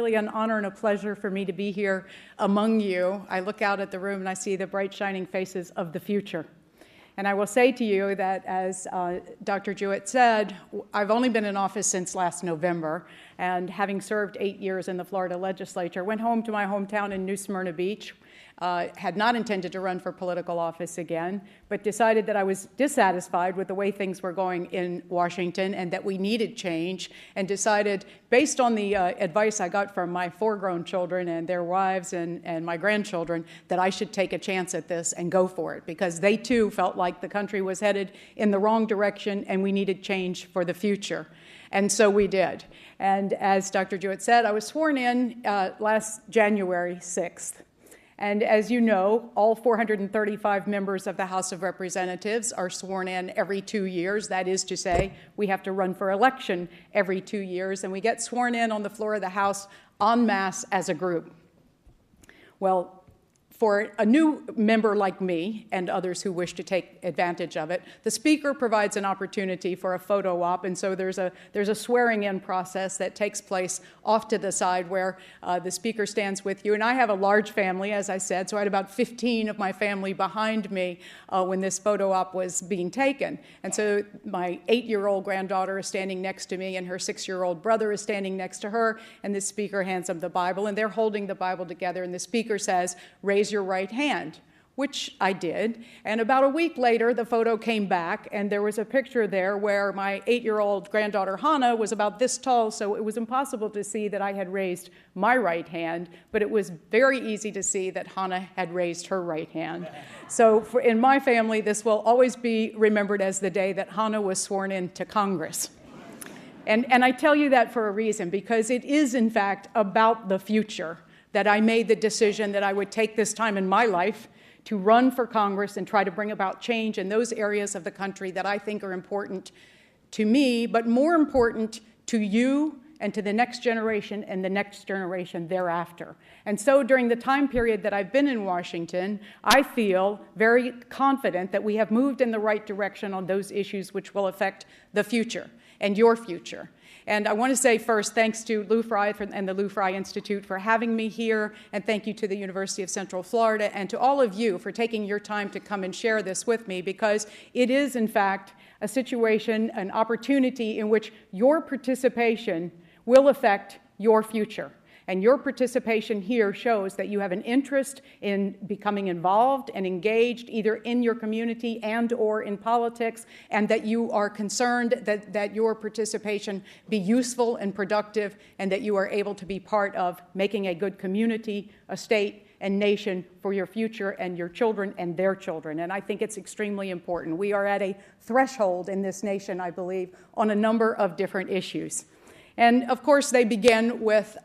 really an honor and a pleasure for me to be here among you. I look out at the room and I see the bright, shining faces of the future. And I will say to you that, as Dr. Jewett said, I've only been in office since last November, and having served 8 years in the Florida legislature, went home to my hometown in New Smyrna Beach, had not intended to run for political office again, but decided that I was dissatisfied with the way things were going in Washington and that we needed change, and decided, based on the advice I got from my 4 grown children and their wives and my grandchildren, that I should take a chance at this and go for it, because they too felt like the country was headed in the wrong direction and we needed change for the future. And so we did. And as Dr. Jewett said, I was sworn in last January 6th. And as you know, all 435 members of the House of Representatives are sworn in every 2 years. That is to say, we have to run for election every 2 years, and we get sworn in on the floor of the House en masse as a group. Well, for a new member like me and others who wish to take advantage of it, the Speaker provides an opportunity for a photo op, and so there's a swearing-in process that takes place off to the side where the Speaker stands with you. And I have a large family, as I said, so I had about 15 of my family behind me when this photo op was being taken. And so my 8-year-old granddaughter is standing next to me, and her 6-year-old brother is standing next to her, and the Speaker hands them the Bible, and they're holding the Bible together, and the Speaker says, "Raise your right hand," which I did. And about a week later, the photo came back, and there was a picture there where my 8-year-old granddaughter Hannah was about this tall, so it was impossible to see that I had raised my right hand, but it was very easy to see that Hannah had raised her right hand. So in my family, this will always be remembered as the day that Hannah was sworn into Congress. And I tell you that for a reason, because it is, in fact, about the future that I made the decision that I would take this time in my life to run for Congress and try to bring about change in those areas of the country that I think are important to me, but more important to you and to the next generation and the next generation thereafter. And so during the time period that I've been in Washington, I feel very confident that we have moved in the right direction on those issues which will affect the future and your future. And I want to say first, thanks to Lou Frey and the Lou Frey Institute for having me here, and thank you to the University of Central Florida and to all of you for taking your time to come and share this with me, because it is, in fact, a situation, an opportunity in which your participation will affect your future. And your participation here shows that you have an interest in becoming involved and engaged either in your community and or in politics, and that you are concerned that your participation be useful and productive, and that you are able to be part of making a good community, a state, and nation for your future and your children and their children. And I think it's extremely important. We are at a threshold in this nation, I believe, on a number of different issues. And of course, they begin with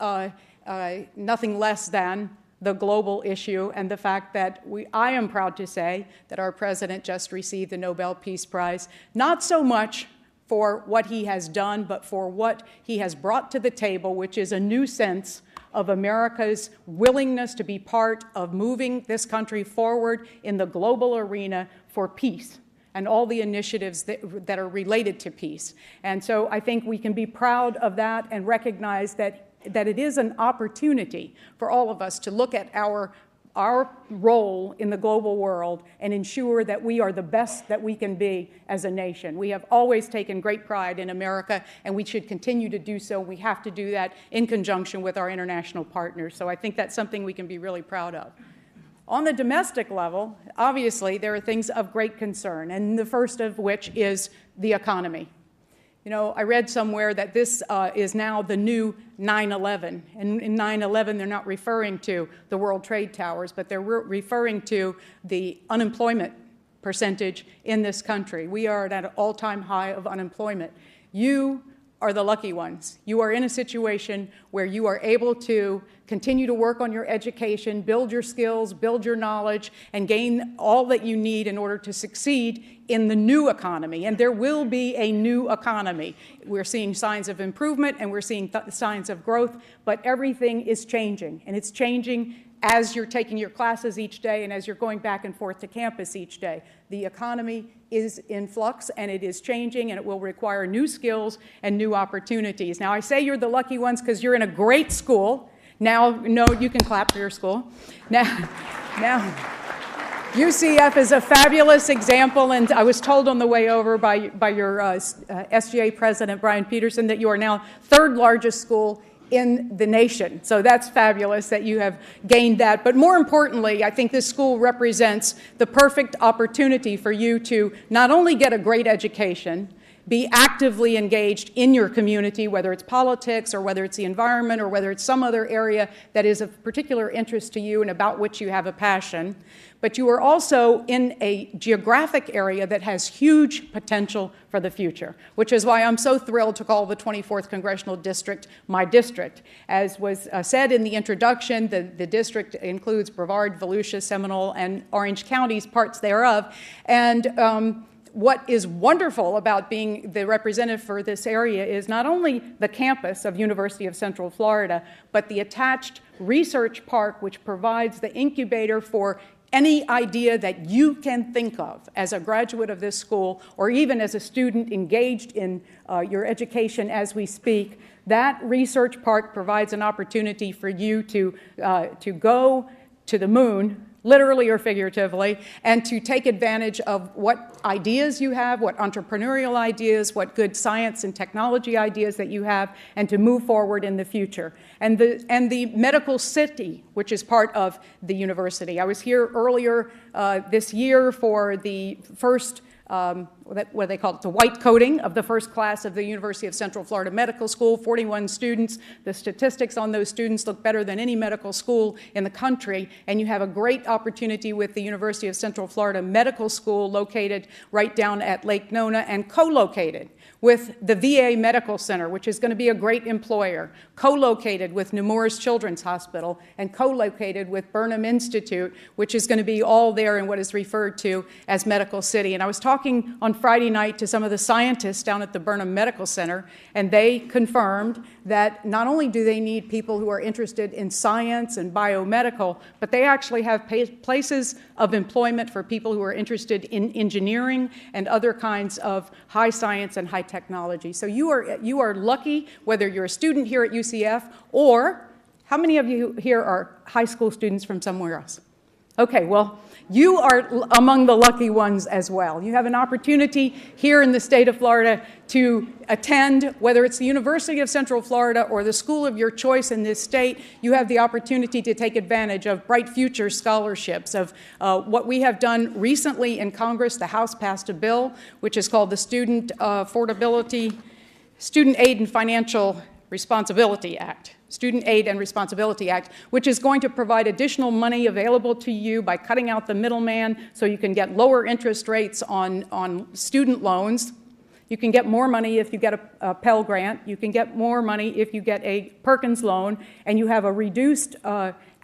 nothing less than the global issue and the fact that I am proud to say that our president just received the Nobel Peace Prize, not so much for what he has done, but for what he has brought to the table, which is a new sense of America's willingness to be part of moving this country forward in the global arena for peace and all the initiatives that are related to peace. And so I think we can be proud of that and recognize that it is an opportunity for all of us to look at our role in the global world and ensure that we are the best that we can be as a nation. We have always taken great pride in America, and we should continue to do so. We have to do that in conjunction with our international partners. So I think that's something we can be really proud of. On the domestic level, obviously, there are things of great concern, and the first of which is the economy. You know, I read somewhere that this is now the new 9/11. And in 9/11, they're not referring to the World Trade Towers, but they're referring to the unemployment percentage in this country. We are at an all-time high of unemployment. You are the lucky ones. You are in a situation where you are able to continue to work on your education, build your skills, build your knowledge, and gain all that you need in order to succeed in the new economy. And there will be a new economy. We're seeing signs of improvement and we're seeing signs of growth, but everything is changing. And it's changing as you're taking your classes each day and as you're going back and forth to campus each day. The economy is in flux and it is changing, and it will require new skills and new opportunities. Now, I say you're the lucky ones because you're in a great school Now, no, you can clap for your school. Now, UCF is a fabulous example, and I was told on the way over by your SGA president, Brian Peterson, that you are now third largest school in the nation. So that's fabulous that you have gained that. But more importantly, I think this school represents the perfect opportunity for you to not only get a great education, be actively engaged in your community, whether it's politics or whether it's the environment or whether it's some other area that is of particular interest to you and about which you have a passion, but you are also in a geographic area that has huge potential for the future, which is why I'm so thrilled to call the 24th Congressional District my district. As was said in the introduction, the district includes Brevard, Volusia, Seminole, and Orange counties, parts thereof, and what is wonderful about being the representative for this area is not only the campus of University of Central Florida, but the attached research park, which provides the incubator for any idea that you can think of as a graduate of this school or even as a student engaged in your education as we speak. That research park provides an opportunity for you to go to the moon, literally or figuratively, and to take advantage of what ideas you have, what entrepreneurial ideas, what good science and technology ideas that you have, and to move forward in the future. And the medical city, which is part of the university. I was here earlier this year for the first what they call it, the white coating of the first class of the University of Central Florida Medical School, 41 students. The statistics on those students look better than any medical school in the country, and you have a great opportunity with the University of Central Florida Medical School located right down at Lake Nona and co-located with the VA Medical Center, which is going to be a great employer, co-located with Nemours Children's Hospital, and co-located with Burnham Institute, which is going to be all there in what is referred to as Medical City. And I was talking on Friday night to some of the scientists down at the Burnham Medical Center, and they confirmed that not only do they need people who are interested in science and biomedical, but they actually have places of employment for people who are interested in engineering and other kinds of high science and high technology. So you are lucky whether you're a student here at UCF or how many of you here are high school students from somewhere else? Okay, well, you are among the lucky ones as well. You have an opportunity here in the state of Florida to attend, whether it's the University of Central Florida or the school of your choice in this state. You have the opportunity to take advantage of Bright Future scholarships, of what we have done recently in Congress. The House passed a bill which is called the Student Aid and Financial Responsibility Act. Student Aid and Responsibility Act, which is going to provide additional money available to you by cutting out the middleman so you can get lower interest rates on student loans. You can get more money if you get a Pell Grant. You can get more money if you get a Perkins loan, and you have a reduced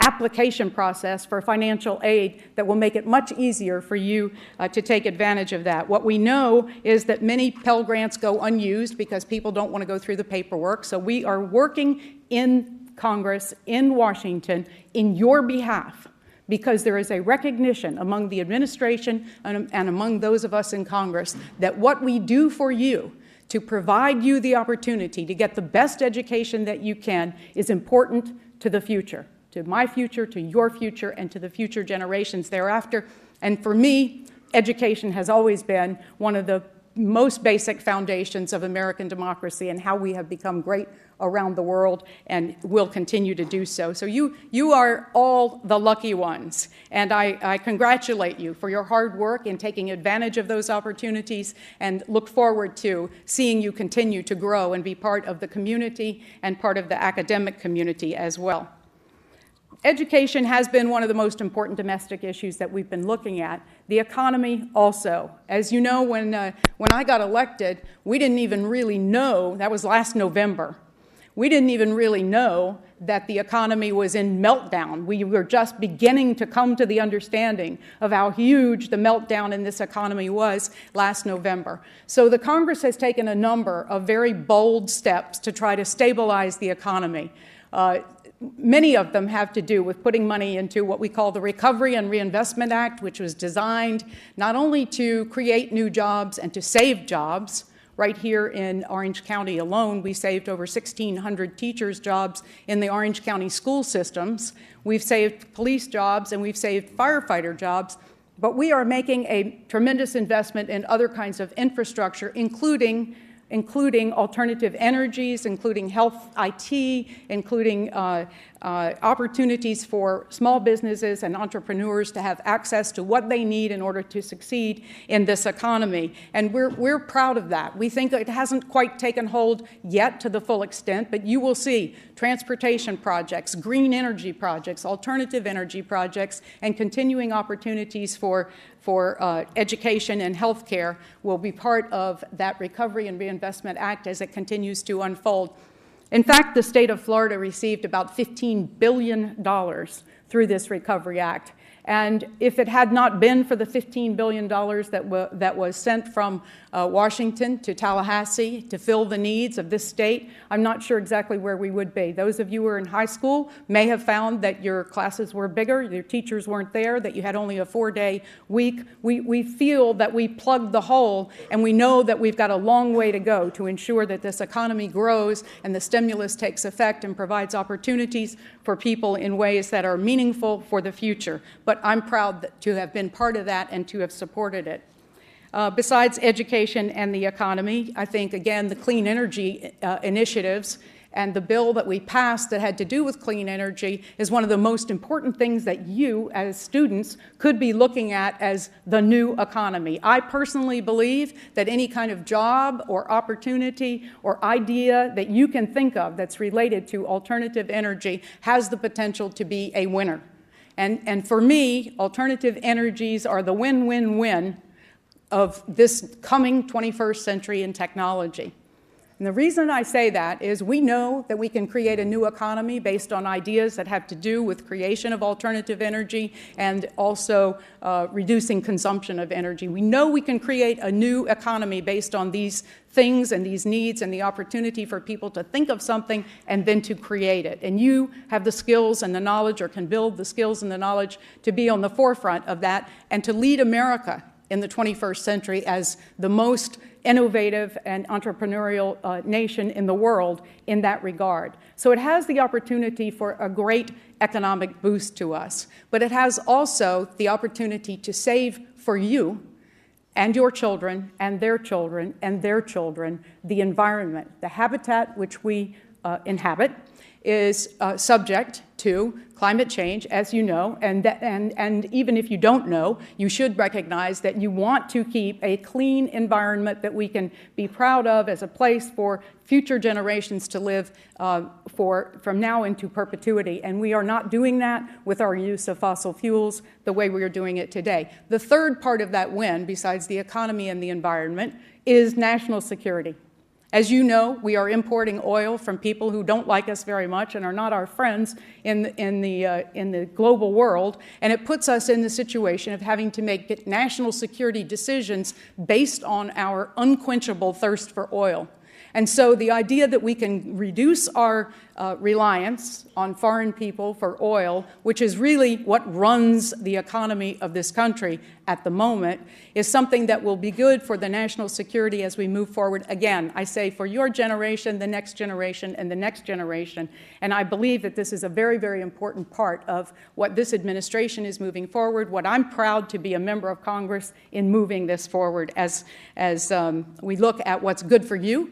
application process for financial aid that will make it much easier for you to take advantage of that. What we know is that many Pell Grants go unused because people don't want to go through the paperwork, so we are working in Congress, in Washington, in your behalf, because there is a recognition among the administration and among those of us in Congress that what we do for you to provide you the opportunity to get the best education that you can is important to the future, to my future, to your future, and to the future generations thereafter. And for me, education has always been one of the most basic foundations of American democracy and how we have become great around the world and will continue to do so. So you are all the lucky ones, and I congratulate you for your hard work in taking advantage of those opportunities and look forward to seeing you continue to grow and be part of the community and part of the academic community as well. Education has been one of the most important domestic issues that we've been looking at. The economy also. As you know, when I got elected, we didn't even really know, that was last November, we didn't even really know that the economy was in meltdown. We were just beginning to come to the understanding of how huge the meltdown in this economy was last November. So the Congress has taken a number of very bold steps to try to stabilize the economy. Many of them have to do with putting money into what we call the Recovery and Reinvestment Act, which was designed not only to create new jobs and to save jobs, right here in Orange County alone, we saved over 1,600 teachers' jobs in the Orange County school systems. We've saved police jobs and we've saved firefighter jobs. But we are making a tremendous investment in other kinds of infrastructure, including alternative energies, including health IT, including opportunities for small businesses and entrepreneurs to have access to what they need in order to succeed in this economy. And we're proud of that. We think it hasn't quite taken hold yet to the full extent, but you will see transportation projects, green energy projects, alternative energy projects, and continuing opportunities for education and health care will be part of that Recovery and Reinvestment Act as it continues to unfold. In fact, the state of Florida received about $15 billion through this Recovery Act. And if it had not been for the $15 billion that was sent from Washington to Tallahassee to fill the needs of this state, I'm not sure exactly where we would be. Those of you who are in high school may have found that your classes were bigger, your teachers weren't there, that you had only a 4-day week. We feel that we plugged the hole, and we know that we've got a long way to go to ensure that this economy grows and the stimulus takes effect and provides opportunities for people in ways that are meaningful for the future. But I'm proud to have been part of that and to have supported it. Besides education and the economy, I think, again, the clean energy initiatives and the bill that we passed that had to do with clean energy is one of the most important things that you, as students, could be looking at as the new economy. I personally believe that any kind of job or opportunity or idea that you can think of that's related to alternative energy has the potential to be a winner. And for me, alternative energies are the win-win-win of this coming 21st century in technology. And the reason I say that is we know that we can create a new economy based on ideas that have to do with creation of alternative energy and also reducing consumption of energy. We know we can create a new economy based on these things and these needs and the opportunity for people to think of something and then to create it. And you have the skills and the knowledge, or can build the skills and the knowledge to be on the forefront of that and to lead America in the 21st century as the most innovative and entrepreneurial nation in the world in that regard. So it has the opportunity for a great economic boost to us, but it has also the opportunity to save for you and your children and their children and their children the environment. The habitat which we inhabit is subject to climate change, as you know, and even if you don't know, you should recognize that you want to keep a clean environment that we can be proud of as a place for future generations to live from now into perpetuity. And we are not doing that with our use of fossil fuels the way we are doing it today. The third part of that win, besides the economy and the environment, is national security. As you know, we are importing oil from people who don't like us very much and are not our friends in the global world, and it puts us in the situation of having to make national security decisions based on our unquenchable thirst for oil. And so the idea that we can reduce our reliance on foreign people for oil, which is really what runs the economy of this country at the moment, is something that will be good for the national security as we move forward. Again, I say for your generation, the next generation, and the next generation. And I believe that this is a very, very important part of what this administration is moving forward, what I'm proud to be a member of Congress in moving this forward as we look at what's good for you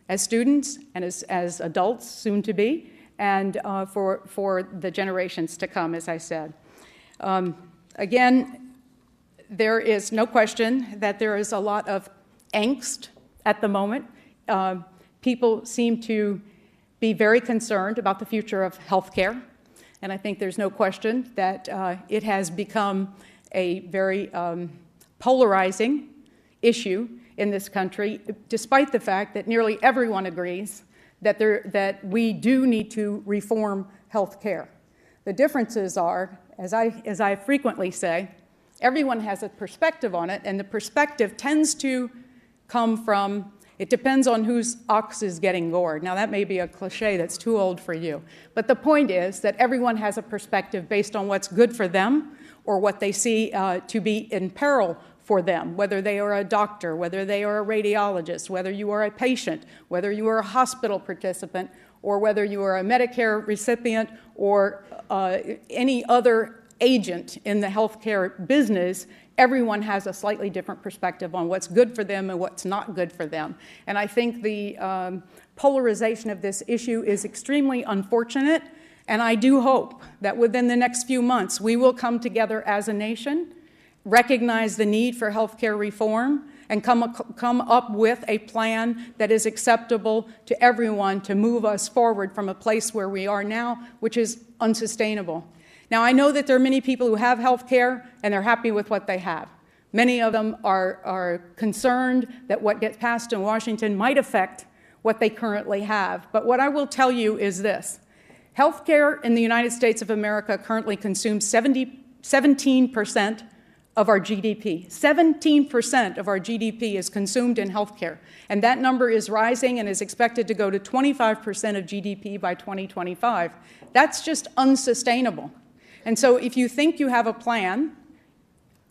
as students and as adults, soon to be, and for the generations to come, as I said. Again, there is no question that there is a lot of angst at the moment. People seem to be very concerned about the future of health care, and I think there's no question that it has become a very polarizing issue in this country, despite the fact that nearly everyone agrees that we do need to reform health care. The differences are, as I frequently say, everyone has a perspective on it, and the perspective tends to come from, it depends on whose ox is getting gored. Now, that may be a cliche that's too old for you, but the point is that everyone has a perspective based on what's good for them or what they see to be in peril for them, whether they are a doctor, whether they are a radiologist, whether you are a patient, whether you are a hospital participant, or whether you are a Medicare recipient or any other agent in the healthcare business. Everyone has a slightly different perspective on what's good for them and what's not good for them. And I think the polarization of this issue is extremely unfortunate, and I do hope that within the next few months we will come together as a nation, recognize the need for healthcare reform, and come up with a plan that is acceptable to everyone to move us forward from a place where we are now, which is unsustainable. Now, I know that there are many people who have health care and they're happy with what they have. Many of them are concerned that what gets passed in Washington might affect what they currently have. But what I will tell you is this. Health care in the United States of America currently consumes 17% of our GDP. 17% of our GDP is consumed in health care. And that number is rising and is expected to go to 25% of GDP by 2025. That's just unsustainable. And so if you think you have a plan,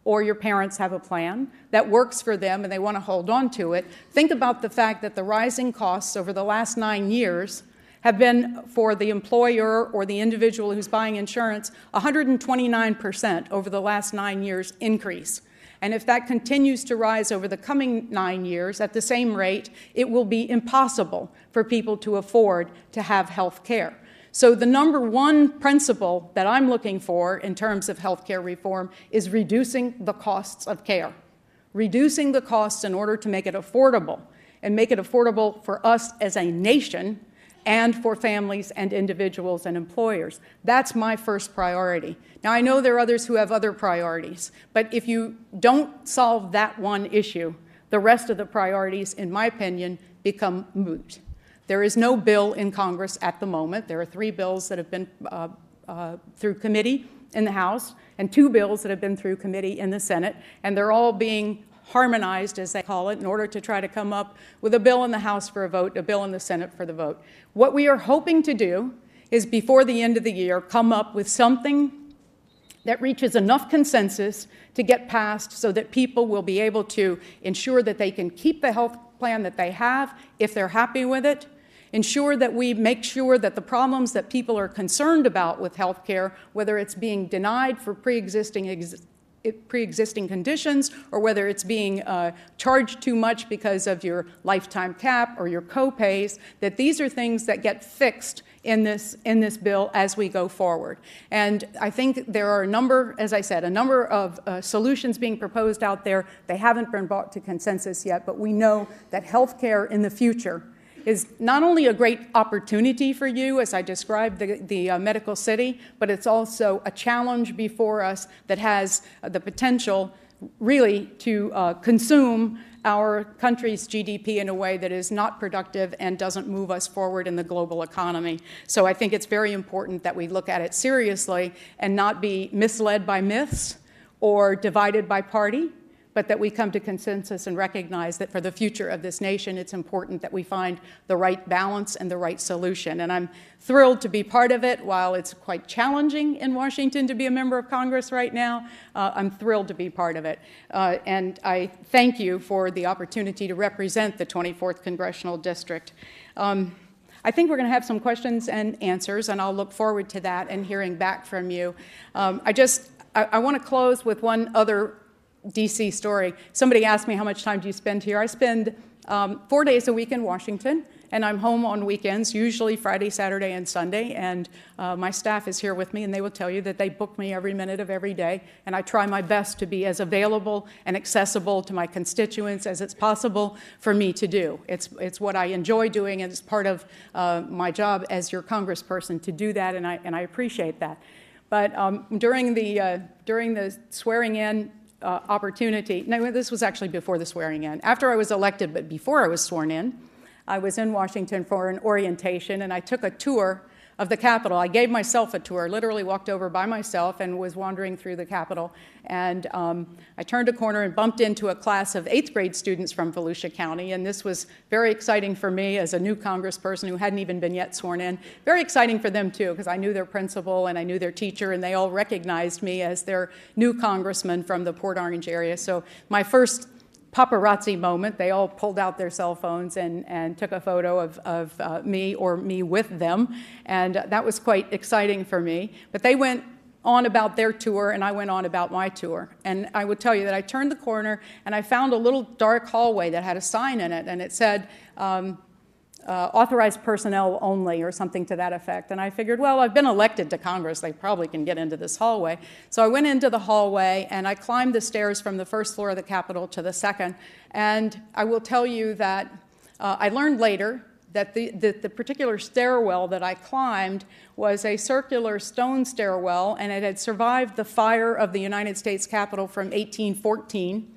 or your parents have a plan that works for them and they want to hold on to it, think about the fact that the rising costs over the last 9 years have been, for the employer or the individual who's buying insurance, 129% over the last 9 years increase. And if that continues to rise over the coming 9 years at the same rate, it will be impossible for people to afford to have health care. So the number one principle that I'm looking for in terms of health care reform is reducing the costs of care. Reducing the costs in order to make it affordable, and make it affordable for us as a nation and for families and individuals and employers. That's my first priority. Now, I know there are others who have other priorities, but if you don't solve that one issue, the rest of the priorities, in my opinion, become moot. There is no bill in Congress at the moment. There are 3 bills that have been through committee in the House and 2 bills that have been through committee in the Senate, and they're all being harmonized, as they call it, in order to try to come up with a bill in the House for a vote, a bill in the Senate for the vote. What we are hoping to do is, before the end of the year, come up with something that reaches enough consensus to get passed so that people will be able to ensure that they can keep the health plan that they have if they're happy with it, ensure that we make sure that the problems that people are concerned about with health care, whether it's being denied for pre-existing conditions or whether it's being charged too much because of your lifetime cap or your co-pays, that these are things that get fixed in this bill as we go forward. And I think there are a number, as I said, a number of solutions being proposed out there. They haven't been brought to consensus yet, but we know that health care in the future is not only a great opportunity for you, as I described the medical city, but it's also a challenge before us that has the potential really to consume our country's GDP in a way that is not productive and doesn't move us forward in the global economy. So I think it's very important that we look at it seriously and not be misled by myths or divided by party, but that we come to consensus and recognize that for the future of this nation, it's important that we find the right balance and the right solution. And I'm thrilled to be part of it. While it's quite challenging in Washington to be a member of Congress right now, I'm thrilled to be part of it. And I thank you for the opportunity to represent the 24th Congressional District. I think we're going to have some questions and answers, and I'll look forward to that and hearing back from you. I want to close with one other D.C. story. Somebody asked me, how much time do you spend here? I spend 4 days a week in Washington, and I'm home on weekends, usually Friday, Saturday, and Sunday, and my staff is here with me, and they will tell you that they book me every minute of every day, and I try my best to be as available and accessible to my constituents as it's possible for me to do. It's what I enjoy doing, and it's part of my job as your congressperson to do that, and I appreciate that. But during the swearing-in opportunity. No, this was actually before the swearing in. After I was elected, but before I was sworn in, I was in Washington for an orientation, and I took a tour of the Capitol. I gave myself a tour, literally walked over by myself and was wandering through the Capitol. And I turned a corner and bumped into a class of 8th grade students from Volusia County. And this was very exciting for me as a new congressperson who hadn't even been yet sworn in. Very exciting for them, too, because I knew their principal and I knew their teacher, and they all recognized me as their new congressman from the Port Orange area. So my first paparazzi moment, they all pulled out their cell phones and took a photo of me or me with them, and that was quite exciting for me. But they went on about their tour, and I went on about my tour. And I would tell you that I turned the corner, and I found a little dark hallway that had a sign in it, and it said, authorized personnel only, or something to that effect. And I figured, well, I've been elected to Congress, they probably can get into this hallway. So I went into the hallway and I climbed the stairs from the first floor of the Capitol to the second. And I will tell you that I learned later that the particular stairwell that I climbed was a circular stone stairwell, and it had survived the fire of the United States Capitol from 1814.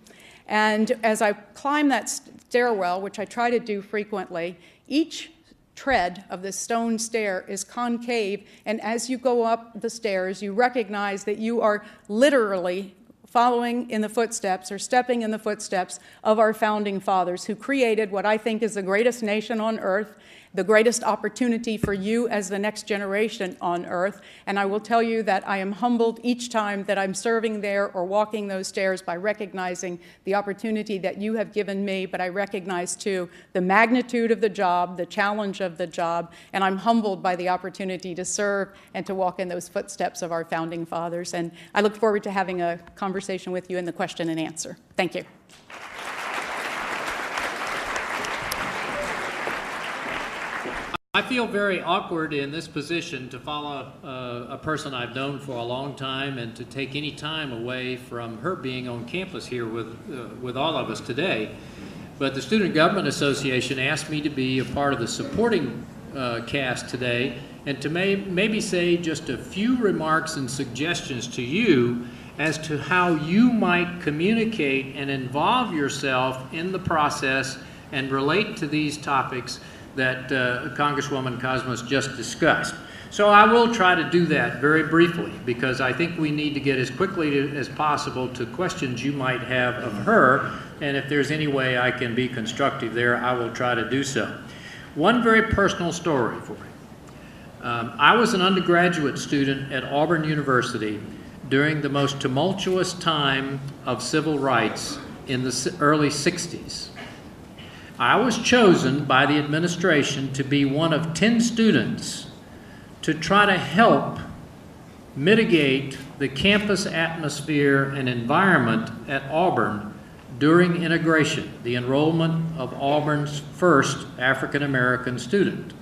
And as I climbed that stairwell, which I try to do frequently, each tread of the stone stair is concave, and as you go up the stairs, you recognize that you are literally following in the footsteps or stepping in the footsteps of our founding fathers, who created what I think is the greatest nation on earth, the greatest opportunity for you as the next generation on earth. And I will tell you that I am humbled each time that I'm serving there or walking those stairs by recognizing the opportunity that you have given me, but I recognize too the magnitude of the job, the challenge of the job, and I'm humbled by the opportunity to serve and to walk in those footsteps of our founding fathers. And I look forward to having a conversation with you in the question and answer. Thank you. I feel very awkward in this position to follow a person I've known for a long time and to take any time away from her being on campus here with all of us today. But the Student Government Association asked me to be a part of the supporting cast today and to maybe say just a few remarks and suggestions to you as to how you might communicate and involve yourself in the process and relate to these topics that Congresswoman Kosmas just discussed. So I will try to do that very briefly, because I think we need to get as quickly as possible to questions you might have of her, and if there's any way I can be constructive there, I will try to do so. One very personal story for you. I was an undergraduate student at Auburn University during the most tumultuous time of civil rights in the early 60s. I was chosen by the administration to be one of 10 students to try to help mitigate the campus atmosphere and environment at Auburn during integration, the enrollment of Auburn's first African American student.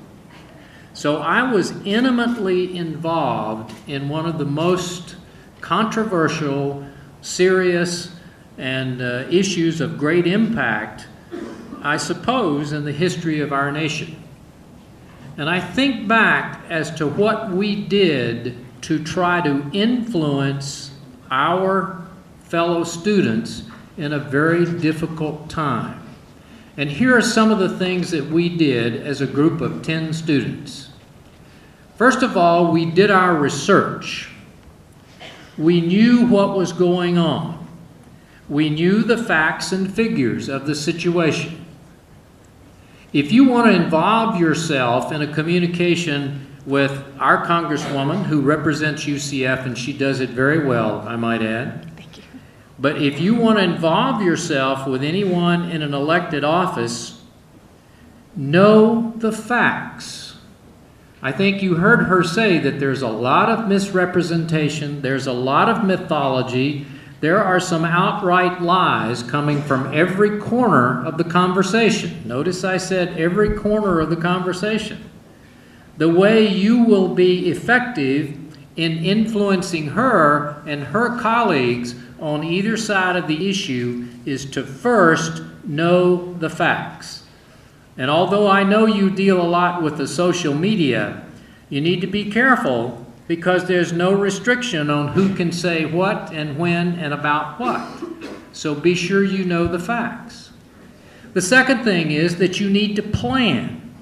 So I was intimately involved in one of the most controversial, serious, and issues of great impact, I suppose, in the history of our nation. And I think back as to what we did to try to influence our fellow students in a very difficult time. And here are some of the things that we did as a group of 10 students. First of all, we did our research. We knew what was going on. We knew the facts and figures of the situation. If you want to involve yourself in a communication with our Congresswoman, who represents UCF, and she does it very well, I might add. Thank you. But if you want to involve yourself with anyone in an elected office, know the facts. I think you heard her say that there's a lot of misrepresentation, there's a lot of mythology, there are some outright lies coming from every corner of the conversation. Notice I said every corner of the conversation. The way you will be effective in influencing her and her colleagues on either side of the issue is to first know the facts. And although I know you deal a lot with the social media, you need to be careful, because there's no restriction on who can say what and when and about what. So be sure you know the facts. The second thing is that you need to plan.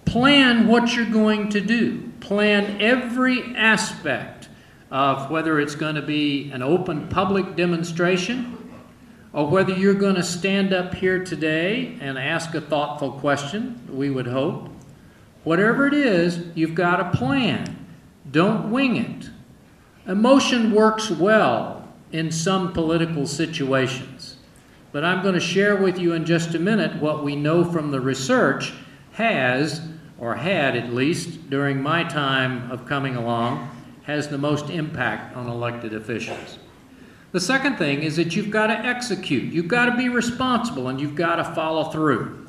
Plan what you're going to do. plan every aspect of whether it's going to be an open public demonstration or whether you're going to stand up here today and ask a thoughtful question, we would hope. Whatever it is, you've got a plan. Don't wing it. Emotion works well in some political situations, but I'm going to share with you in just a minute what we know from the research has, or had at least during my time of coming along, has the most impact on elected officials. The second thing is that you've got to execute. You've got to be responsible, and you've got to follow through.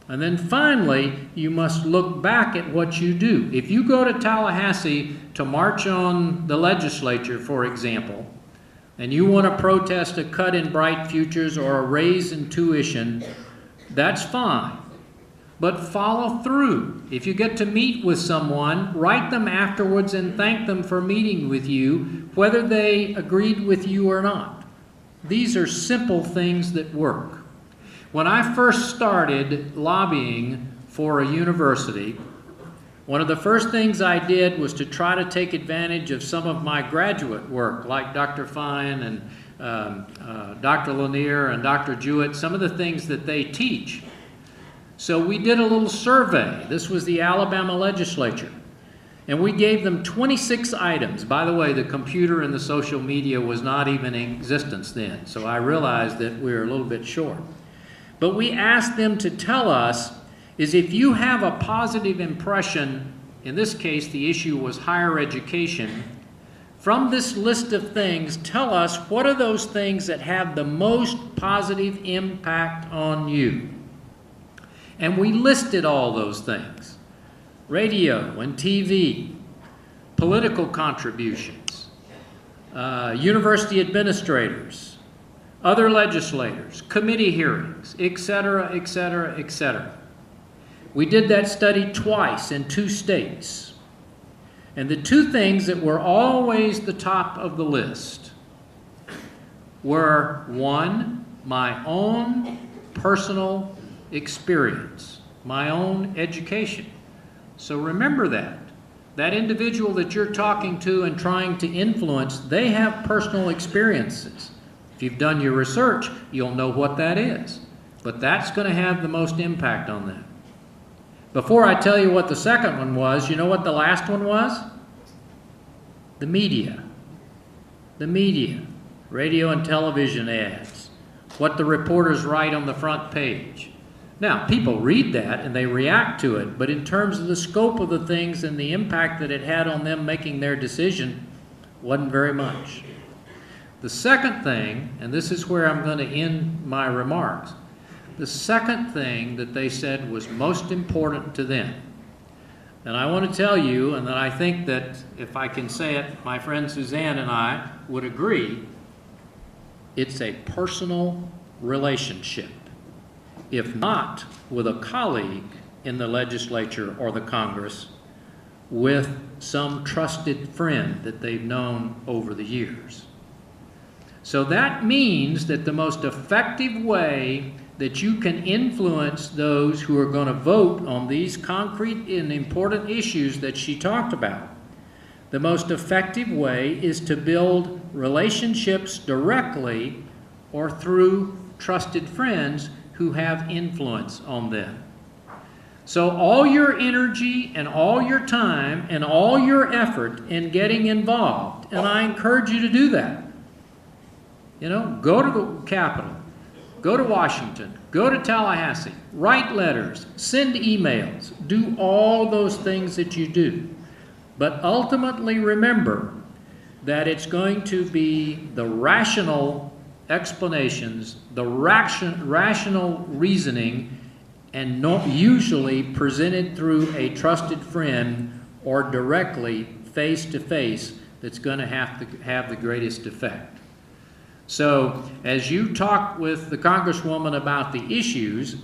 And then finally, you must look back at what you do. If you go to Tallahassee to march on the legislature, for example, and you want to protest a cut in Bright Futures or a raise in tuition, that's fine. But follow through. If you get to meet with someone, write them afterwards and thank them for meeting with you, whether they agreed with you or not. These are simple things that work. When I first started lobbying for a university, one of the first things I did was to try to take advantage of some of my graduate work, like Dr. Fine and Dr. Lanier and Dr. Jewett, some of the things that they teach. So we did a little survey. This was the Alabama legislature. And we gave them 26 items. By the way, the computer and the social media was not even in existence then, so I realized that we were a little bit short. But we asked them to tell us is if you have a positive impression, in this case the issue was higher education, from this list of things, tell us what are those things that have the most positive impact on you. And we listed all those things: radio and TV, political contributions, university administrators, other legislators, committee hearings, etc., etc., etc. We did that study twice in 2 states. And the 2 things that were always the top of the list were, 1, my own personal experience, my own education. So remember that. That individual that you're talking to and trying to influence, they have personal experiences. If you've done your research, you'll know what that is. But that's going to have the most impact on them. Before I tell you what the second one was, you know what the last one was? The media. The media. Radio and television ads. What the reporters write on the front page. Now, people read that and they react to it, but in terms of the scope of the things and the impact that it had on them making their decision, wasn't very much. The second thing, and this is where I'm going to end my remarks, the second thing that they said was most important to them, and I want to tell you, and that I think that if I can say it, my friend Suzanne and I would agree, it's a personal relationship. If not with a colleague in the legislature or the Congress, with some trusted friend that they've known over the years. So that means that the most effective way that you can influence those who are going to vote on these concrete and important issues that she talked about, the most effective way is to build relationships directly or through trusted friends who have influence on them. So all your energy and all your time and all your effort in getting involved, and I encourage you to do that. You know, go to the Capitol, go to Washington, go to Tallahassee, write letters, send emails, do all those things that you do. But ultimately remember that it's going to be the rational explanations, the rational reasoning, and not usually presented through a trusted friend or directly face-to-face that's going to have the greatest effect. So as you talk with the Congresswoman about the issues,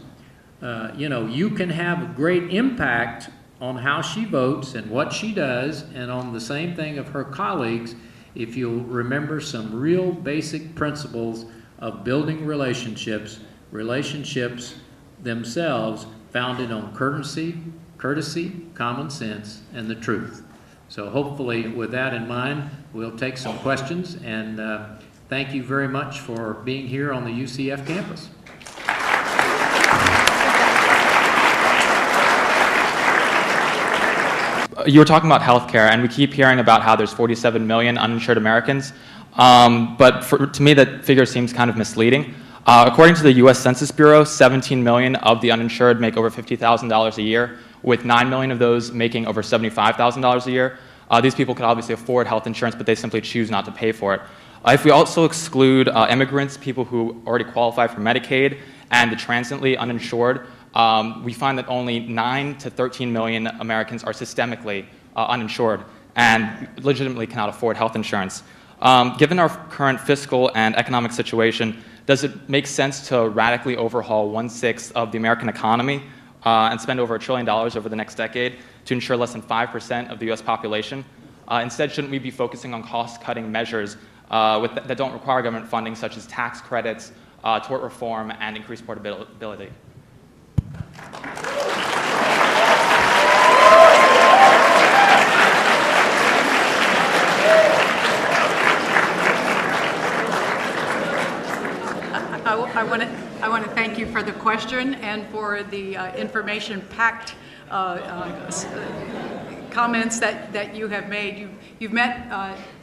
you can have a great impact on how she votes and what she does, and on the same thing of her colleagues, if you'll remember some real basic principles of building relationships themselves founded on courtesy, courtesy, common sense, and the truth. So hopefully with that in mind, we'll take some questions, and thank you very much for being here on the UCF campus. You were talking about healthcare, and we keep hearing about how there's 47 million uninsured Americans, but to me that figure seems kind of misleading. According to the U.S. Census Bureau, 17 million of the uninsured make over $50,000 a year, with 9 million of those making over $75,000 a year. These people could obviously afford health insurance, but they simply choose not to pay for it. If we also exclude immigrants, people who already qualify for Medicaid, and the transiently uninsured, we find that only 9 to 13 million Americans are systemically uninsured and legitimately cannot afford health insurance. Given our current fiscal and economic situation, does it make sense to radically overhaul 1/6 of the American economy and spend over $1 trillion over the next decade to ensure less than 5% of the U.S. population? Instead, shouldn't we be focusing on cost-cutting measures that don't require government funding, such as tax credits, tort reform, and increased portability? I want to thank you for the question and for the information-packed comments that you have made. You've met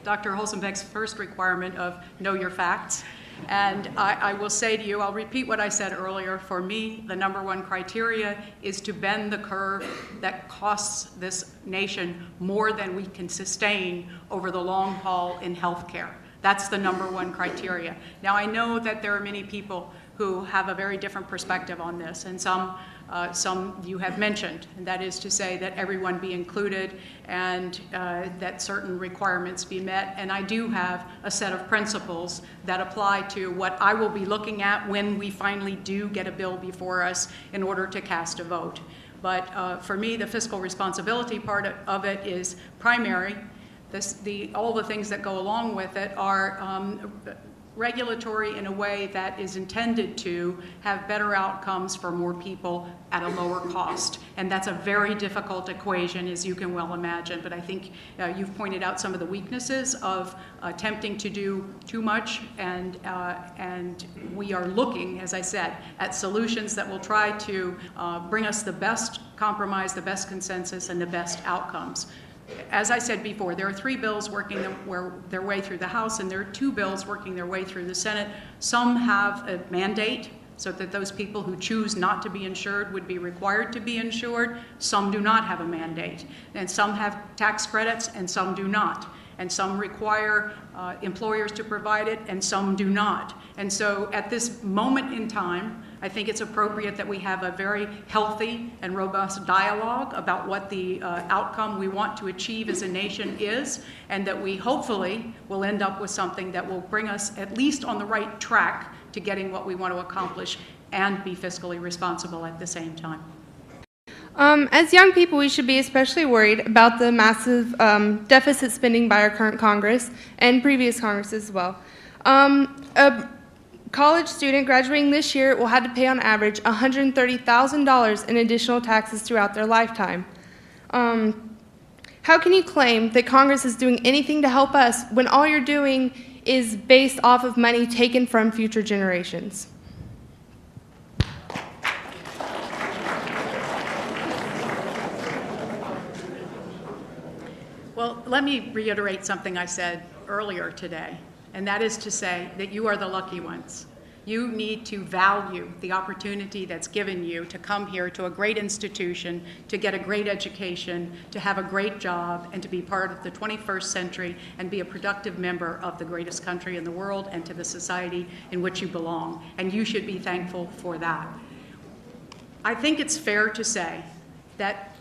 Dr. Holsenbeck's first requirement of know your facts. And I will say to you, I'll repeat what I said earlier. For me, the #1 criteria is to bend the curve that costs this nation more than we can sustain over the long haul in healthcare. That's the #1 criteria. Now, I know that there are many people who have a very different perspective on this, and some you have mentioned, and that is to say that everyone be included and that certain requirements be met. And I do have a set of principles that apply to what I will be looking at when we finally do get a bill before us in order to cast a vote. But for me, the fiscal responsibility part of it is primary. All the things that go along with it are regulatory in a way that is intended to have better outcomes for more people at a lower cost. And that's a very difficult equation, as you can well imagine. But I think you've pointed out some of the weaknesses of attempting to do too much, and we are looking, as I said, at solutions that will try to bring us the best compromise, the best consensus, and the best outcomes. As I said before, there are 3 bills working their way through the House, and there are 2 bills working their way through the Senate. Some have a mandate so that those people who choose not to be insured would be required to be insured. Some do not have a mandate. And some have tax credits, and some do not. And some require employers to provide it, and some do not. And so at this moment in time, I think it's appropriate that we have a very healthy and robust dialogue about what the outcome we want to achieve as a nation is, and that we hopefully will end up with something that will bring us at least on the right track to getting what we want to accomplish and be fiscally responsible at the same time. As young people, we should be especially worried about the massive deficit spending by our current Congress and previous Congresses as well. A college student graduating this year will have to pay on average $130,000 in additional taxes throughout their lifetime. How can you claim that Congress is doing anything to help us when all you're doing is based off of money taken from future generations? Well, let me reiterate something I said earlier today, and that is to say that you are the lucky ones. You need to value the opportunity that's given you to come here to a great institution, to get a great education, to have a great job, and to be part of the 21st century and be a productive member of the greatest country in the world and to the society in which you belong. And you should be thankful for that. I think it's fair to say that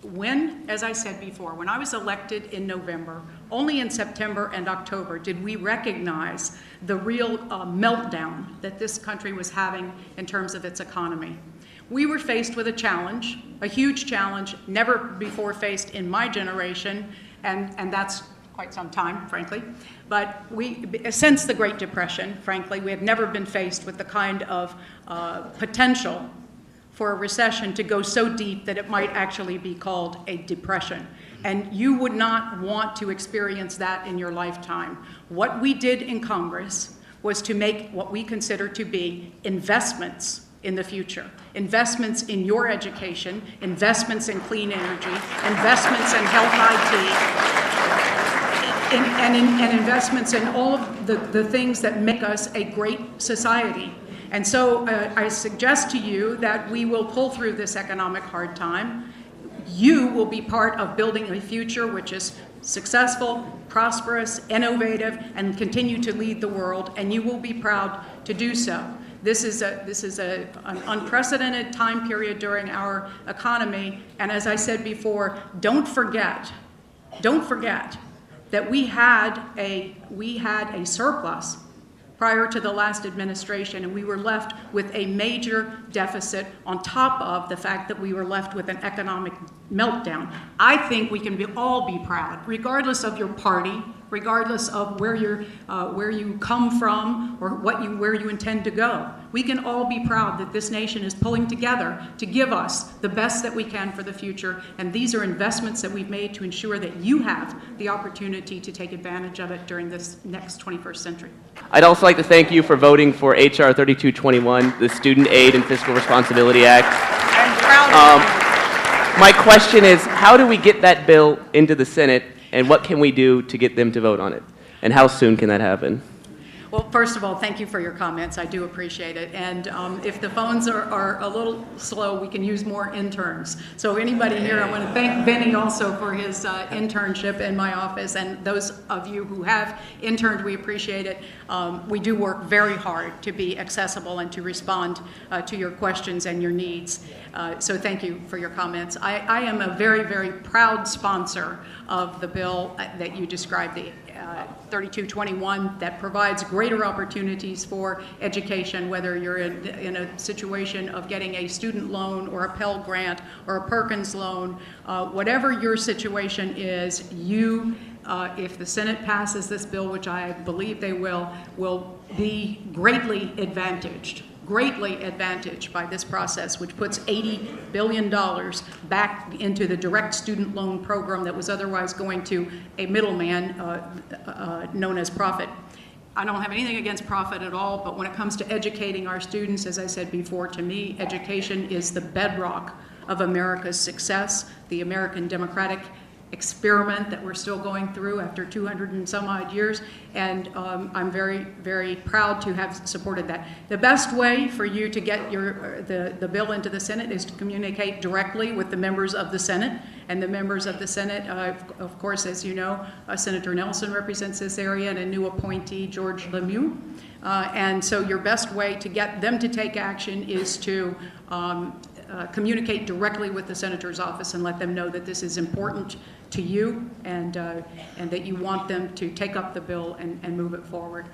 when, as I said before, when I was elected in November, only in September and October did we recognize the real meltdown that this country was having in terms of its economy. We were faced with a challenge, a huge challenge, never before faced in my generation, and that's quite some time, frankly. But since the Great Depression, frankly, we have never been faced with the kind of potential for a recession to go so deep that it might actually be called a depression. And you would not want to experience that in your lifetime. What we did in Congress was to make what we consider to be investments in the future. Investments in your education, investments in clean energy, investments in health IT, and investments in all of the things that make us a great society. And so I suggest to you that we will pull through this economic hard time. You will be part of building a future which is successful, prosperous, innovative, and continue to lead the world, and you will be proud to do so. This is an unprecedented time period during our economy, and as I said before, don't forget that we had a surplus prior to the last administration, and we were left with a major deficit on top of the fact that we were left with an economic meltdown. I think we can all be proud, regardless of your party, regardless of where you come from or where you intend to go. We can all be proud that this nation is pulling together to give us the best that we can for the future, and these are investments that we've made to ensure that you have the opportunity to take advantage of it during this next 21st century. I'd also like to thank you for voting for H.R. 3221, the Student Aid and Fiscal Responsibility Act. I'm proud of you. My question is, how do we get that bill into the Senate, and what can we do to get them to vote on it? And how soon can that happen? Well, first of all, thank you for your comments. I do appreciate it. And if the phones are a little slow, we can use more interns. So anybody here, I want to thank Benny also for his internship in my office. And those of you who have interned, we appreciate it. We do work very hard to be accessible and to respond to your questions and your needs. So thank you for your comments. I am a very, very proud sponsor of the bill that you described, the 3221, that provides greater opportunities for education, whether you're in a situation of getting a student loan or a Pell Grant or a Perkins loan. Whatever your situation is, you, if the Senate passes this bill, which I believe they will be greatly advantaged by this process, which puts $80 billion back into the direct student loan program that was otherwise going to a middleman known as profit. I don't have anything against profit at all, but when it comes to educating our students, as I said before, to me, education is the bedrock of America's success, the American democratic experiment that we're still going through after 200 and some odd years, and I'm very, very proud to have supported that. The best way for you to get the bill into the Senate is to communicate directly with the members of the Senate, and the members of the Senate, of course, as you know, Senator Nelson represents this area, and a new appointee, George Lemieux, and so your best way to get them to take action is to communicate directly with the senator's office and let them know that this is important to you and that you want them to take up the bill and move it forward.